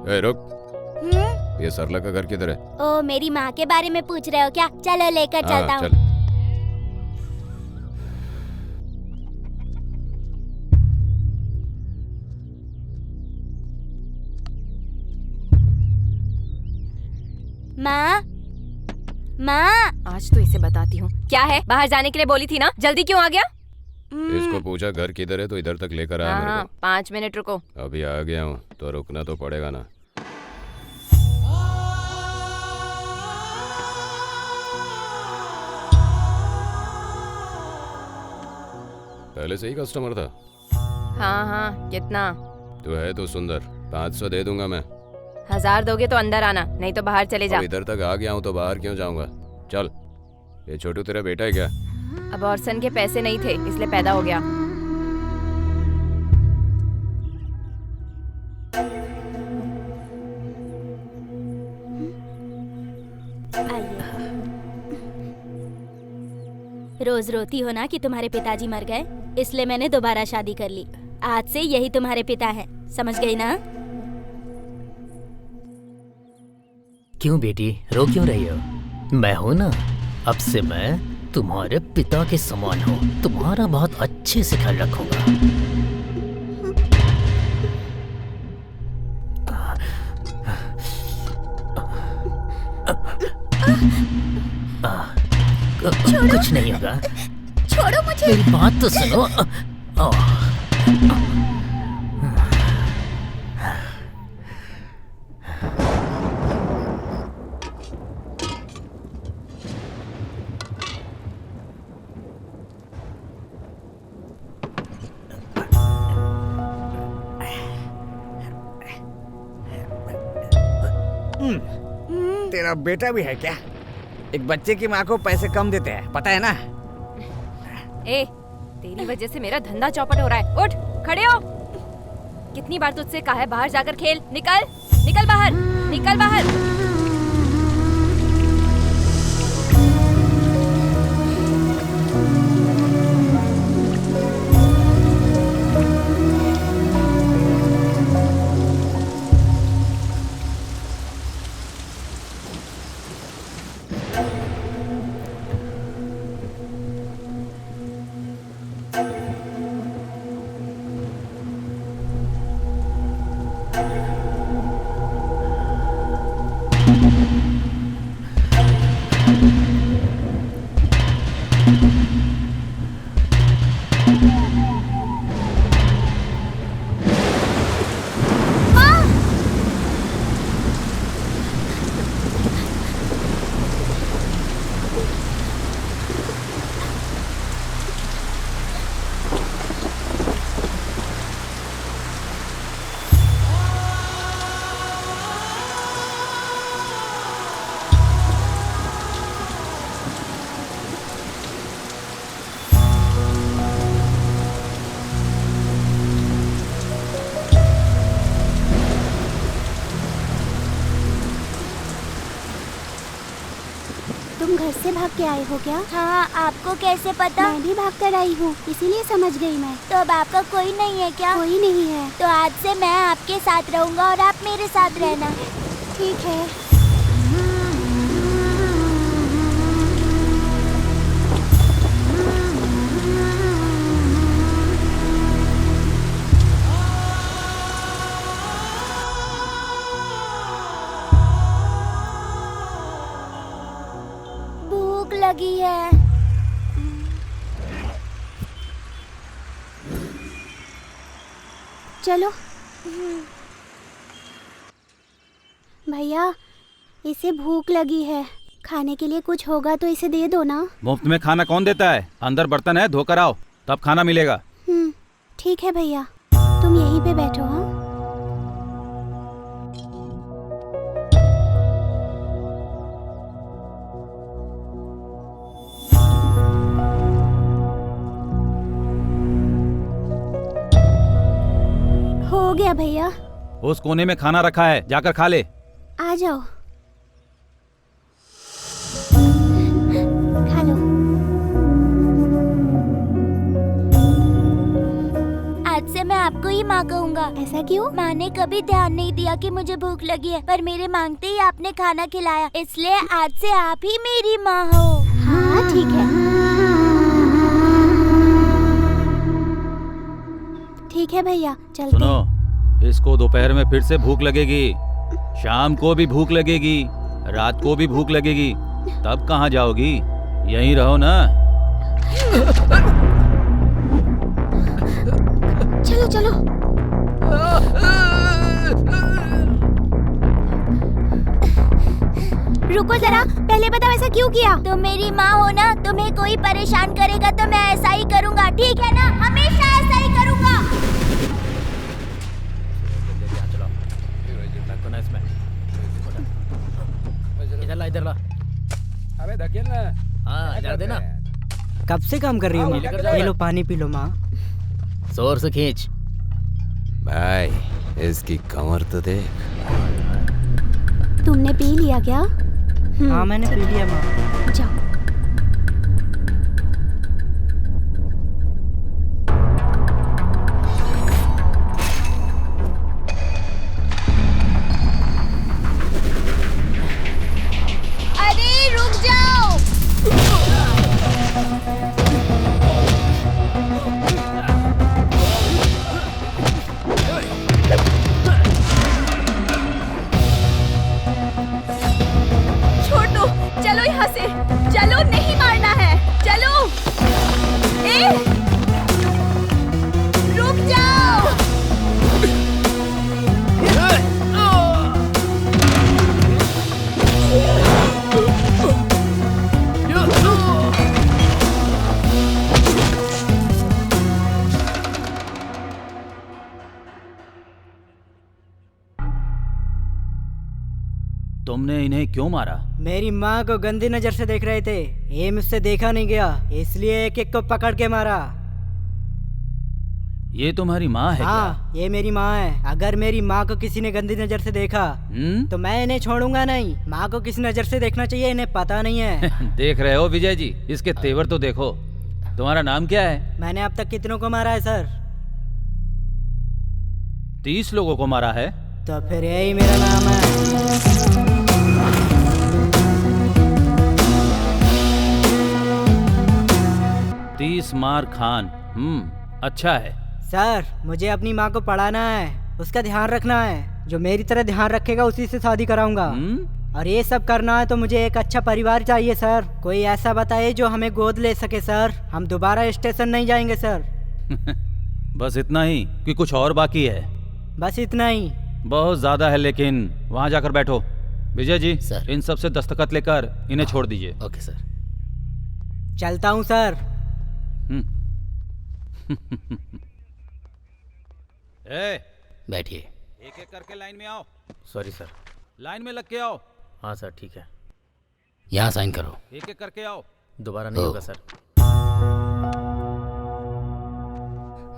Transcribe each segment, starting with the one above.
ए रुक, ये सरला का घर किधर है? ओ, मेरी माँ के बारे में पूछ रहे हो क्या? चलो लेकर चलता हूँ। चल। माँ, माँ। आज तो इसे बताती हूँ। क्या है? बाहर जाने के लिए बोली थी ना, जल्दी क्यों आ गया? इसको पूछा घर किधर है तो इधर तक लेकर आया मेरे को। 5 मिनट रुको। अभी आ गया हूँ तो रुकना तो पड़ेगा ना। पहले से ही कस्टमर था? हाँ, कितना? तू है तो सुंदर, 500 दे दूंगा मैं। 1000 दोगे तो अंदर आना, नहीं तो बाहर चले जा। इधर तक आ गया हूँ तो बाहर क्यों जाऊंगा? चल। ये छोटू तेरा बेटा है क्या? अबॉर्शन के पैसे नहीं थे इसलिए पैदा हो गया। रोज रोती हो ना कि तुम्हारे पिताजी मर गए, इसलिए मैंने दोबारा शादी कर ली। आज से यही तुम्हारे पिता हैं, समझ गई ना? क्यों बेटी, रो क्यों रही हो? मैं हूं ना, अब से मैं तुम्हारे पिता के समान हूँ। तुम्हारा बहुत अच्छे से ख्याल रखूंगा। कुछ नहीं होगा। छोड़ो मुझे। मेरी बात तो सुनो। तेरा बेटा भी है क्या? एक बच्चे की माँ को पैसे कम देते हैं, पता है ना? ए, तेरी वजह से मेरा धंधा चौपट हो रहा है। उठ, खड़े हो। कितनी बार तुझसे कहा है बाहर जाकर खेल। निकल, निकल बाहर, निकल बाहर। तुम घर से भाग के आए हो क्या? हाँ, आपको कैसे पता? मैं भी भाग कर आई हूँ, इसीलिए समझ गई मैं। तो अब आपका कोई नहीं है क्या? कोई नहीं है। तो आज से मैं आपके साथ रहूँगा और आप मेरे साथ रहना। ठीक है। भूख लगी है। चलो। भैया, इसे भूख लगी है, खाने के लिए कुछ होगा तो इसे दे दो ना। मुफ्त में खाना कौन देता है? अंदर बर्तन है, धोकर आओ, तब खाना मिलेगा। ठीक है भैया, तुम यहीं पे बैठो। हाँ, हो गया भैया। उस कोने में खाना रखा है, जाकर खा ले। आ जाओ, खा लो। आज से मैं आपको ही माँ कहूँगा। ऐसा क्यों? माँ ने कभी ध्यान नहीं दिया कि मुझे भूख लगी है, पर मेरे मांगते ही आपने खाना खिलाया, इसलिए आज से आप ही मेरी माँ हो। हाँ ठीक है, ठीक है भैया, चलते। सुनो, इसको दोपहर में फिर से भूख लगेगी, शाम को भी भूख लगेगी, रात को भी भूख लगेगी, तब कहाँ जाओगी? यहीं रहो ना। चलो चलो। रुको जरा, पहले बताओ ऐसा क्यों किया? तुम मेरी माँ हो ना, तुम्हें कोई परेशान करेगा तो मैं ऐसा ही करूँगा, ठीक है ना? हमेशा ऐसा ही करूँगा। इधर ला, इधर ला। अबे धकेल ना। हाँ, इधर देना। कब से काम कर रही हो माँ? ये लो पानी पी लो माँ। जोर से खींच। भाई इसकी कमर तो देख। तुमने पी लिया क्या? हाँ मैंने पी लिया माँ। जाओ। अरे रुक जाओ। छोटू, चलो यहाँ से, चलो, नहीं मारना है, चलो। ए, रुक जाओ। तुमने इन्हें क्यों मारा? मेरी माँ को गंदी नजर से देख रहे थे, ये मुझसे देखा नहीं गया, इसलिए एक एक को पकड़ के मारा। ये तुम्हारी माँ है हाँ ये मेरी माँ है। अगर मेरी माँ को किसी ने गंदी नजर से देखा क्या? तो मैं इन्हें छोड़ूंगा नहीं। माँ को किस नजर से देखना चाहिए इन्हें पता नहीं है। देख रहे हो विजय जी, इसके तेवर तो देखो। तुम्हारा नाम क्या है? मैंने अब तक कितनों को मारा है सर? 30 लोगों को मारा है। तो फिर यही मेरा नाम है। 30 मार खान। अच्छा है। सर मुझे अपनी माँ को पढ़ाना है, उसका ध्यान रखना है। जो मेरी तरह ध्यान रखेगा उसी से शादी कराऊंगा। और ये सब करना है तो मुझे एक अच्छा परिवार चाहिए सर। कोई ऐसा बताइए जो हमें गोद ले सके सर। हम दोबारा स्टेशन नहीं जाएंगे सर। बस इतना ही कि कुछ और बाकी है? बस इतना ही। बहुत ज्यादा है, लेकिन वहाँ जाकर बैठो। विजय जी सर। इन सब से दस्तखत लेकर इन्हें छोड़ दीजिए। Okay sir. चलता हूँ सर। ए, बैठिए। एक एक करके लाइन में आओ। Sorry sir. लाइन में लग के आओ। हाँ सर ठीक है। यहाँ साइन करो। एक एक करके आओ। दोबारा नहीं होगा सर।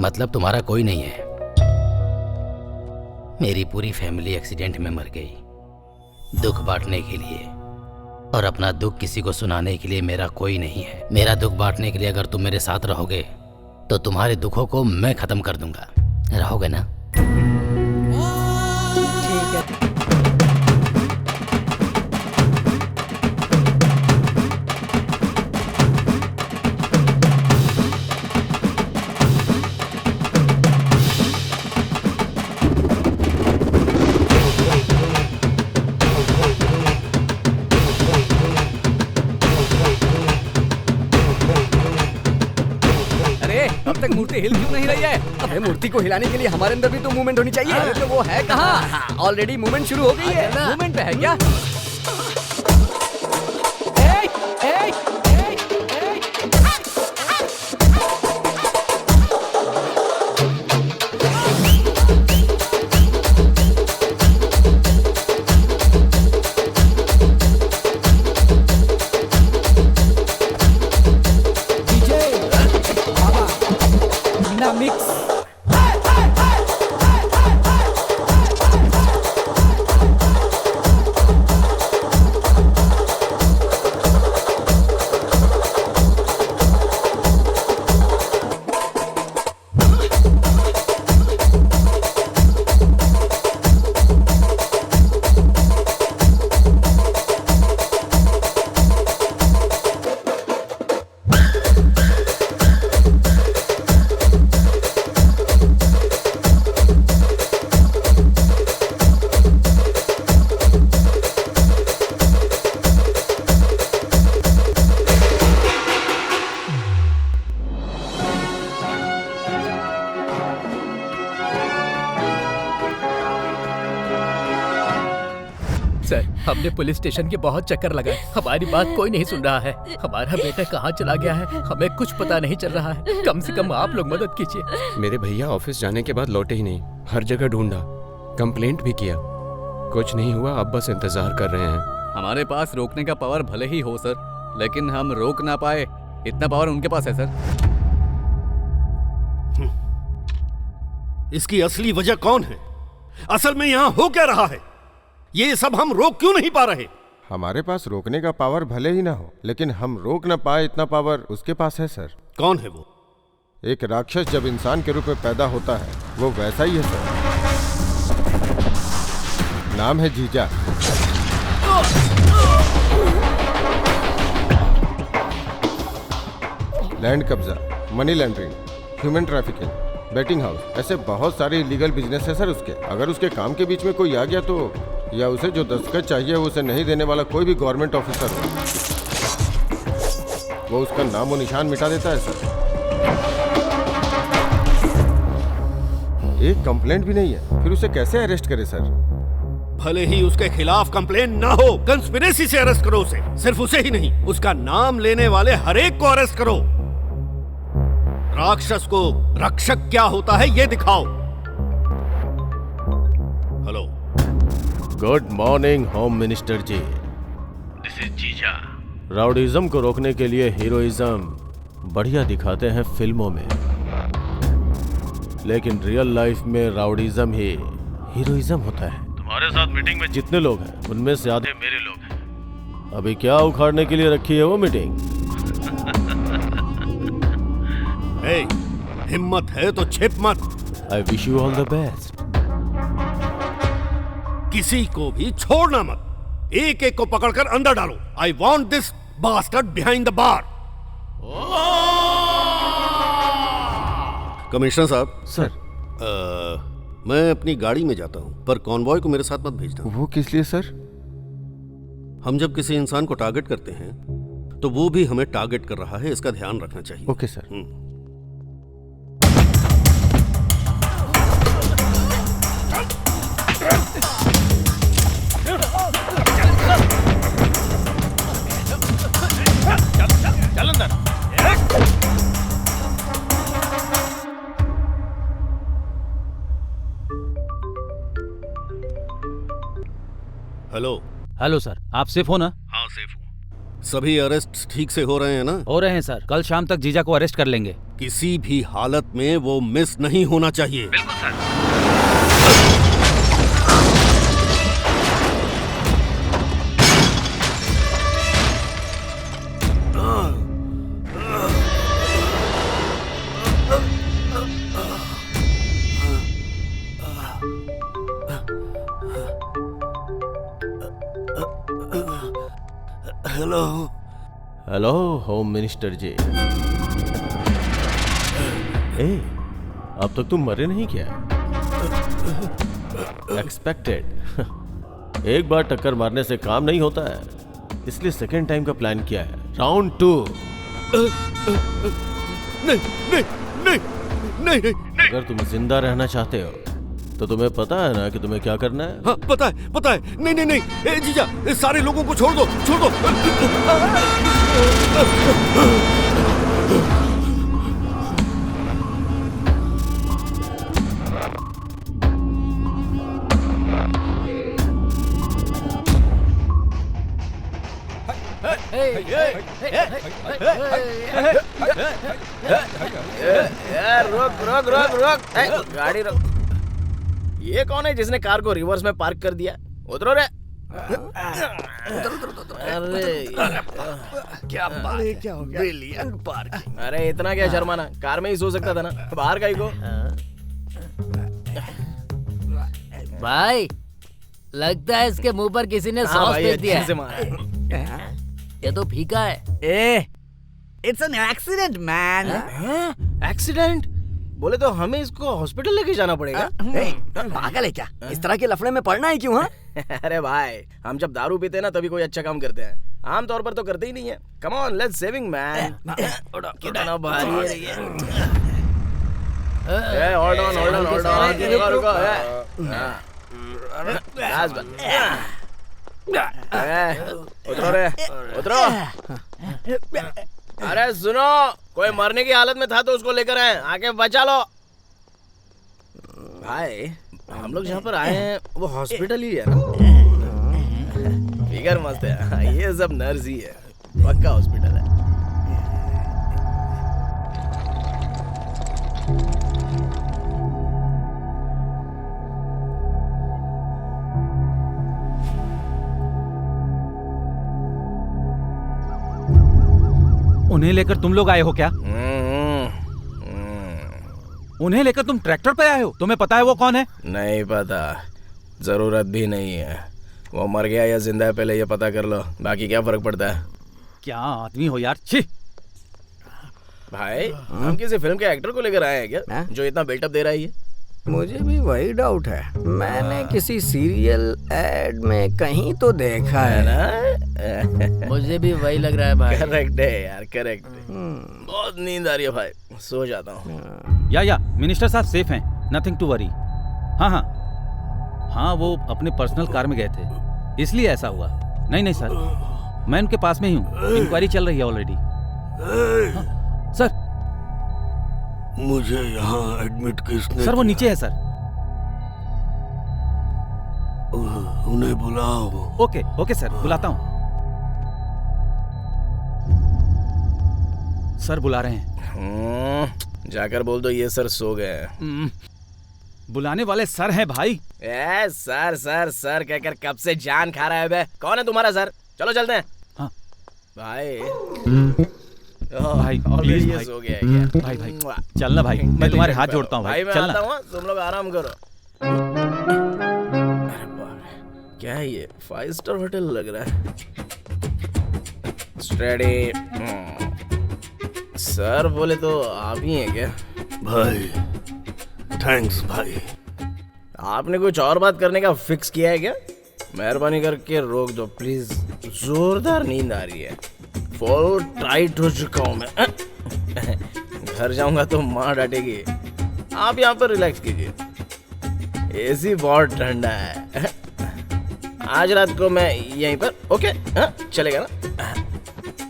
मतलब तुम्हारा कोई नहीं है? मेरी पूरी फैमिली एक्सीडेंट में मर गई, दुख बांटने के लिए। और अपना दुख किसी को सुनाने के लिए मेरा कोई नहीं है। मेरा दुख बांटने के लिए अगर तुम मेरे साथ रहोगे तो तुम्हारे दुखों को मैं खत्म कर दूंगा। रहोगे ना? ठीक है। अब तक मूर्ति हिल क्यों नहीं रही है? अबे मूर्ति को हिलाने के लिए हमारे अंदर भी तो मूवमेंट होनी चाहिए। अरे तो वो है कहाँ? ऑलरेडी मूवमेंट शुरू हो गई है। मूवमेंट पे है क्या? हमने पुलिस स्टेशन के बहुत चक्कर लगाए, हमारी बात कोई नहीं सुन रहा है। हमारा बेटा कहाँ चला गया है, हमें कुछ पता नहीं चल रहा है। कम से कम आप लोग मदद कीजिए। मेरे भैया ऑफिस जाने के बाद लौटे ही नहीं, हर जगह ढूंढा, कंप्लेंट भी किया, कुछ नहीं हुआ। अब बस इंतजार कर रहे हैं। हमारे पास रोकने का पावर भले ही हो सर, लेकिन हम रोक ना पाए इतना पावर उनके पास है सर। इसकी असली वजह कौन है? असल में यहाँ हो क्या रहा है? ये सब हम रोक क्यों नहीं पा रहे? हमारे पास रोकने का पावर भले ही ना हो, लेकिन हम रोक ना पाए इतना पावर उसके पास है सर। कौन है वो? एक राक्षस जब इंसान के रूप में पैदा होता है वो वैसा ही है सर। नाम है जीजा। लैंड कब्जा, money laundering, human trafficking, betting house, ऐसे बहुत सारे इलीगल बिजनेस है सर उसके। अगर उसके काम के बीच में कोई आ गया तो, या उसे जो दस्तखत चाहिए उसे नहीं देने वाला कोई भी गवर्नमेंट ऑफिसर हो, वो उसका नाम और निशान मिटा देता है सर। एक कंप्लेंट भी नहीं है, फिर उसे कैसे अरेस्ट करे सर? भले ही उसके खिलाफ कंप्लेन ना हो, कंस्पिरेसी से अरेस्ट करो उसे। सिर्फ उसे ही नहीं, उसका नाम लेने वाले हर एक को अरेस्ट करो। राक्षस को रक्षक क्या होता है ये दिखाओ। Hello. Good morning home minister ji. This is जीजा। राउडीज्म को रोकने के लिए हीरोइज्म बढ़िया दिखाते हैं फिल्मों में, लेकिन रियल लाइफ में राउडीज्म ही हीरोइज्म होता है। तुम्हारे साथ मीटिंग में जितने लोग हैं उनमें से आधे मेरे लोग हैं। अभी क्या उखाड़ने के लिए रखी है वो मीटिंग? हिम्मत है तो छिप मत। I wish you all the best. किसी को भी छोड़ना मत, एक एक को पकड़कर अंदर डालो। I want this bastard behind the bar. Commissioner साहब। सर। मैं अपनी गाड़ी में जाता हूं, पर कॉन्वॉय को मेरे साथ मत भेजना। वो किस लिए सर? हम जब किसी इंसान को टारगेट करते हैं तो वो भी हमें टारगेट कर रहा है, इसका ध्यान रखना चाहिए। Okay sir. चल अंदर। हेलो। हेलो सर, आप सेफ हो ना? हाँ सेफ हूँ। सभी अरेस्ट ठीक से हो रहे हैं ना? हो रहे हैं सर, कल शाम तक जीजा को अरेस्ट कर लेंगे। किसी भी हालत में वो मिस नहीं होना चाहिए। बिल्कुल sir. Hello. Hello home minister ji. अब तक तुम मरे नहीं क्या? एक्सपेक्टेड। एक बार टक्कर मारने से काम नहीं होता है, इसलिए सेकेंड टाइम का प्लान किया है। राउंड 2। नहीं नहीं नहीं नहीं नहीं। अगर तुम जिंदा रहना चाहते हो तो तुम्हें पता है ना कि तुम्हें क्या करना है? हाँ पता है पता है। नहीं नहीं नहीं जीजा, सारे लोगों को छोड़ दो, छोड़ दो। रुक रुक रुक रुक, गाड़ी रोक। ये कौन है जिसने कार को रिवर्स में पार्क कर दिया? उतरो रे। अरे क्या बात है, क्या हो गया? Brilliant parking. अरे इतना क्या शर्माना, कार में ही सो सकता था ना, बाहर का ही को। भाई लगता है इसके मुंह पर किसी ने सॉस फेंक दिया है। ये तो फीका है। It's an accident man. Accident? बोले तो हमें इसको हॉस्पिटल लेके जाना पड़ेगा। पागल है क्या? इस तरह के लफड़े में पड़ना है क्यों? अरे भाई, हम जब दारू पीते हैं ना तभी कोई अच्छा काम करते हैं, आमतौर पर तो करते ही नहीं है। Come on, let's saving man. कितना भारी है ये। Hold on hold on hold on, रुको रुको। उतरो रे, उतरो। अरे सुनो, कोई मरने की हालत में था तो उसको लेकर आए, आके बचा लो। भाई हम लोग जहाँ पर आए हैं वो हॉस्पिटल ही है ना? फिगर मस्त है, ये सब नर्स ही है, पक्का हॉस्पिटल है। उन्हें लेकर तुम लोग आए हो क्या? उन्हें लेकर तुम ट्रैक्टर पे आए हो? तुम्हें पता है वो कौन है? नहीं पता, जरूरत भी नहीं है। वो मर गया या जिंदा है पहले ये पता कर लो, बाकी क्या फर्क पड़ता है। क्या आदमी हो यार, छी। भाई हम किसी फिल्म के एक्टर को लेकर आए हैं क्या जो इतना बिल्टअप दे रहा है ये? मुझे भी वही डाउट है, मैंने किसी सीरियल एड में कहीं तो देखा है ना। मुझे भी वही लग रहा है भाई। करेक्ट है यार, करेक्ट है। बहुत नींद आ रही है भाई, सो जाता हूँ। या मिनिस्टर साहब सेफ हैं, नथिंग टू वरी। हाँ, वो अपने पर्सनल कार में गए थे, इसलिए ऐसा हुआ। नहीं सर, मैं उनके पास में ही हूँ, इंक्वायरी चल रही है ऑलरेडी। सर मुझे यहाँ एडमिट किसने? सर वो नीचे है सर। उन्हें बुलाओ। ओके सर, बुलाता हूँ। सर बुला रहे हैं। जाकर बोल दो ये सर सो गए। बुलाने वाले सर हैं भाई। सर सर सर कहकर कब से जान खा रहा है बे? कौन है तुम्हारा सर? चलो चलते हैं। हाँ भाई भाई प्लीज भाई, हो गया क्या? भाई चलना भाई, मैं तुम्हारे हाथ जोड़ता हूँ भाई, मैं चलना। आता हूँ, तुम लोग आराम करो। अरे बाप रे, क्या है ये? 5 स्टार होटल लग रहा है। स्टडी। सर बोले तो आप ही हैं क्या? भाई थैंक्स भाई। आपने कुछ और बात करने का फिक्स किया है क्या? मेहरबानी करके रोक दो प्लीज, जोरदार नींद आ रही है, फुल टाइट हो चुका हूँ मैं। घर जाऊंगा तो माँ डांटेगी। आप यहाँ पर रिलैक्स कीजिए, एसी बहुत ठंडा है। आज रात को मैं यहीं पर ओके चलेगा ना?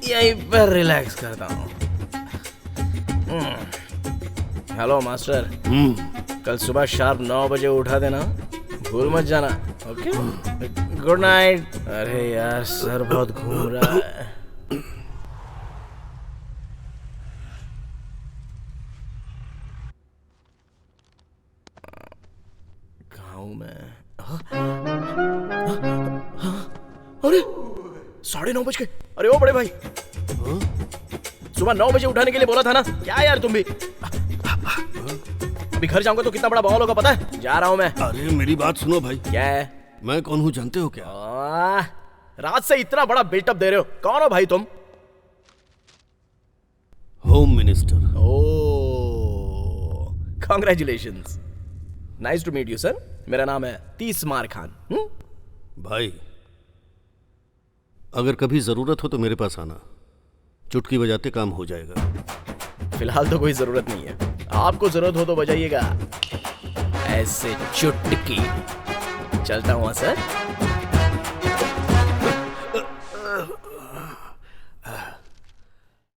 यहीं पर रिलैक्स करता हूँ। हेलो मास्टर, कल सुबह शार्प 9 बजे उठा देना, भूल मत जाना। Okay, good night. अरे यार सर बहुत घूम रहा है। अरे 9:30 बज गए। अरे ओ बड़े भाई, सुबह 9 बजे उठाने के लिए बोला था ना? क्या यार तुम भी? अभी घर जाऊंगा तो कितना बड़ा बवाल होगा पता है? जा रहा हूं मैं। अरे मेरी बात सुनो भाई। क्या है? मैं कौन हूँ जानते हो क्या? रात से इतना बड़ा बिल्टअप दे रहे हो, कौन हो भाई तुम? Home minister. Oh, congratulations, nice to meet you sir. मेरा नाम है तीसमार खान। भाई अगर कभी जरूरत हो तो मेरे पास आना, चुटकी बजाते काम हो जाएगा। फिलहाल तो कोई जरूरत नहीं है, आपको जरूरत हो तो बजाइएगा ऐसे चुटकी। चलता हूँ सर।